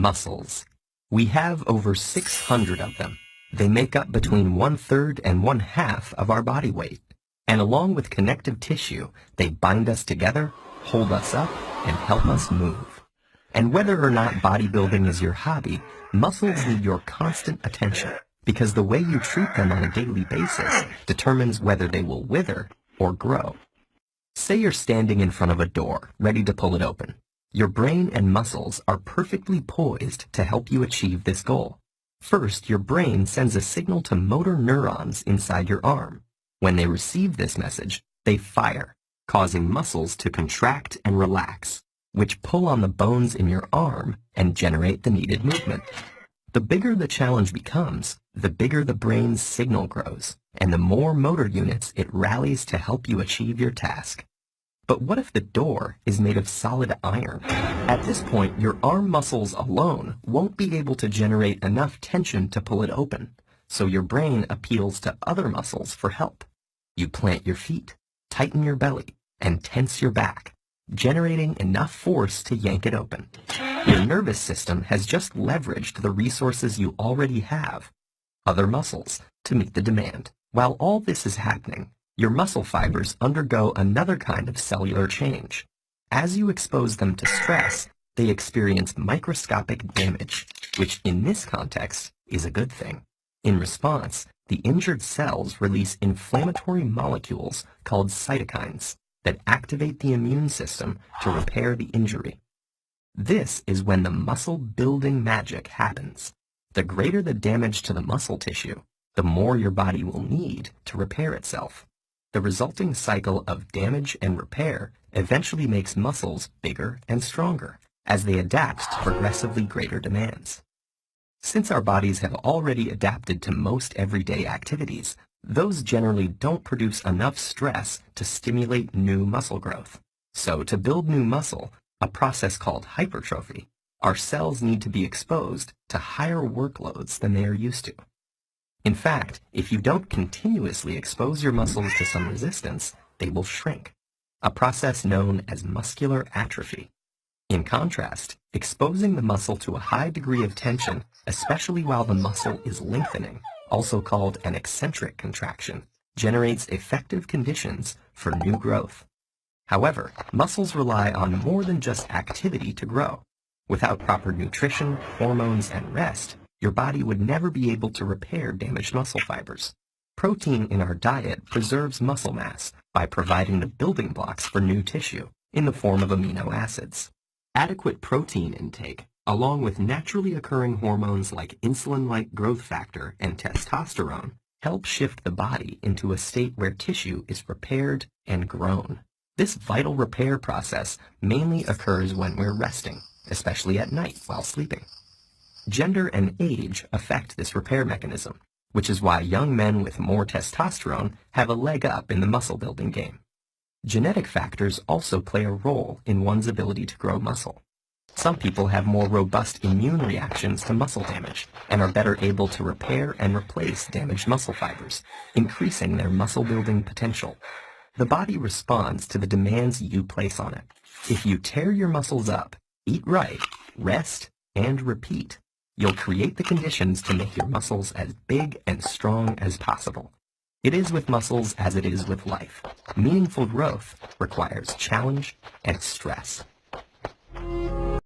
Muscles. We have over 600 of them. They make up between 1/3 and 1/2 of our body weight. And along with connective tissue, they bind us together, hold us up, and help us move. And whether or not bodybuilding is your hobby, muscles need your constant attention, because the way you treat them on a daily basis determines whether they will wither or grow. Say you're standing in front of a door, ready to pull it open. Your brain and muscles are perfectly poised to help you achieve this goal. First, your brain sends a signal to motor neurons inside your arm. When they receive this message, they fire, causing muscles to contract and relax, which pull on the bones in your arm and generate the needed movement. The bigger the challenge becomes, the bigger the brain's signal grows, and the more motor units it rallies to help you achieve your task. But what if the door is made of solid iron? At this point, your arm muscles alone won't be able to generate enough tension to pull it open, so your brain appeals to other muscles for help. You plant your feet, tighten your belly, and tense your back, generating enough force to yank it open. Your nervous system has just leveraged the resources you already have, other muscles, to meet the demand. While all this is happening, your muscle fibers undergo another kind of cellular change. As you expose them to stress, they experience microscopic damage, which in this context is a good thing. In response, the injured cells release inflammatory molecules called cytokines that activate the immune system to repair the injury. This is when the muscle-building magic happens. The greater the damage to the muscle tissue, the more your body will need to repair itself. The resulting cycle of damage and repair eventually makes muscles bigger and stronger as they adapt to progressively greater demands. Since our bodies have already adapted to most everyday activities, those generally don't produce enough stress to stimulate new muscle growth. So to build new muscle, a process called hypertrophy, our cells need to be exposed to higher workloads than they are used to. In fact, if you don't continuously expose your muscles to some resistance, they will shrink, a process known as muscular atrophy. In contrast, exposing the muscle to a high degree of tension, especially while the muscle is lengthening, also called an eccentric contraction, generates effective conditions for new growth. However, muscles rely on more than just activity to grow. Without proper nutrition, hormones, and rest, your body would never be able to repair damaged muscle fibers. Protein in our diet preserves muscle mass by providing the building blocks for new tissue in the form of amino acids. Adequate protein intake, along with naturally occurring hormones like insulin-like growth factor and testosterone, help shift the body into a state where tissue is repaired and grown. This vital repair process mainly occurs when we're resting, especially at night while sleeping. Gender and age affect this repair mechanism, which is why young men with more testosterone have a leg up in the muscle-building game. Genetic factors also play a role in one's ability to grow muscle. Some people have more robust immune reactions to muscle damage and are better able to repair and replace damaged muscle fibers, increasing their muscle-building potential. The body responds to the demands you place on it. If you tear your muscles up, eat right, rest, and repeat, you'll create the conditions to make your muscles as big and strong as possible. It is with muscles as it is with life. Meaningful growth requires challenge and stress.